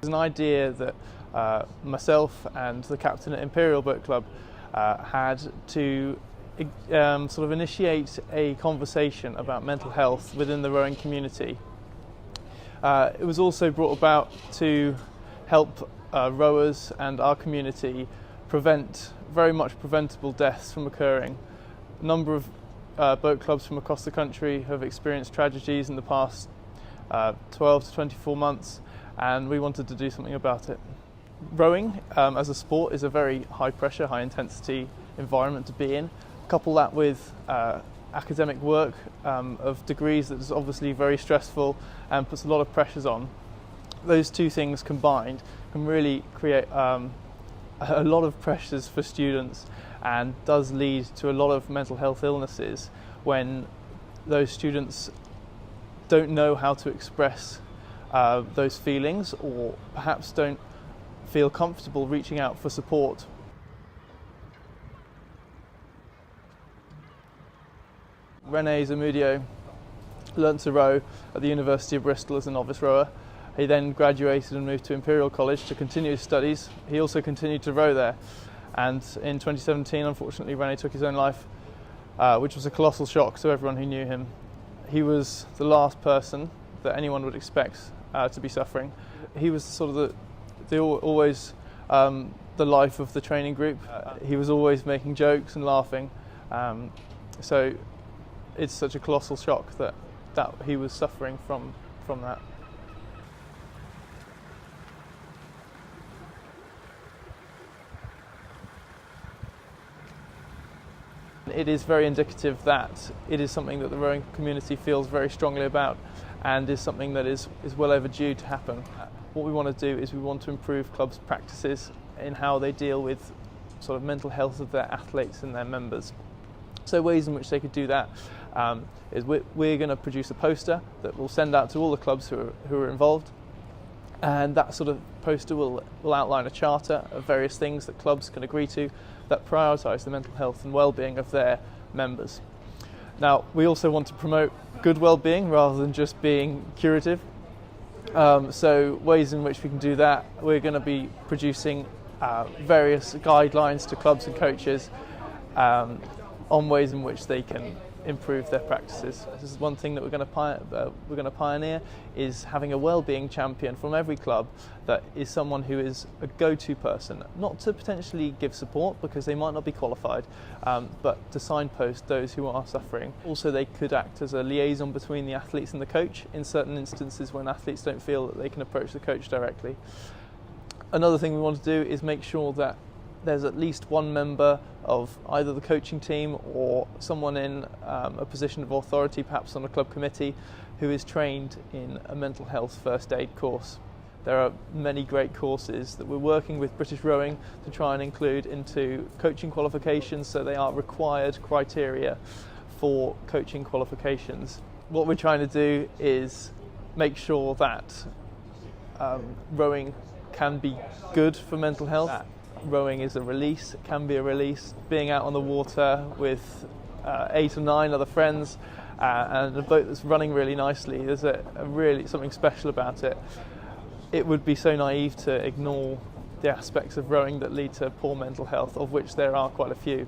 It's an idea that myself and the captain at Imperial Boat Club had to sort of initiate a conversation about mental health within the rowing community. It was also brought about to help rowers and our community prevent very much preventable deaths from occurring. A number of boat clubs from across the country have experienced tragedies in the past 12 to 24 months, and we wanted to do something about it. Rowing as a sport is a very high pressure, high intensity environment to be in. Couple that with academic work of degrees that is obviously very stressful and puts a lot of pressures on. Those two things combined can really create a lot of pressures for students, and does lead to a lot of mental health illnesses when those students don't know how to express those feelings, or perhaps don't feel comfortable reaching out for support. Rene Zamudio learnt to row at the University of Bristol as a novice rower. He then graduated and moved to Imperial College to continue his studies. He also continued to row there, and in 2017 unfortunately Rene took his own life, which was a colossal shock to everyone who knew him. He was the last person that anyone would expect to be suffering. He was sort of always the life of the training group. He was always making jokes and laughing, so it's such a colossal shock that he was suffering from that. It is very indicative that it is something that the rowing community feels very strongly about, and is something that is well overdue to happen. What we want to do is we want to improve clubs' practices in how they deal with sort of mental health of their athletes and their members. So ways in which they could do that is we're going to produce a poster that we'll send out to all the clubs who are involved, and that sort of poster will outline a charter of various things that clubs can agree to that prioritise the mental health and well-being of their members. Now, we also want to promote good well-being rather than just being curative. So ways in which we can do that, we're going to be producing various guidelines to clubs and coaches on ways in which they can improve their practices. This is one thing that we're going to pioneer, is having a well-being champion from every club that is someone who is a go-to person, not to potentially give support because they might not be qualified, but to signpost those who are suffering. Also, they could act as a liaison between the athletes and the coach in certain instances when athletes don't feel that they can approach the coach directly. Another thing we want to do is make sure that there's at least one member of either the coaching team or someone in a position of authority, perhaps on a club committee, who is trained in a mental health first aid course. There are many great courses that we're working with British Rowing to try and include into coaching qualifications, so they are required criteria for coaching qualifications. What we're trying to do is make sure that rowing can be good for mental health. Rowing is a release, it can be a release. Being out on the water with 8 or 9 other friends and a boat that's running really nicely, there's really something special about it. It would be so naive to ignore the aspects of rowing that lead to poor mental health, of which there are quite a few.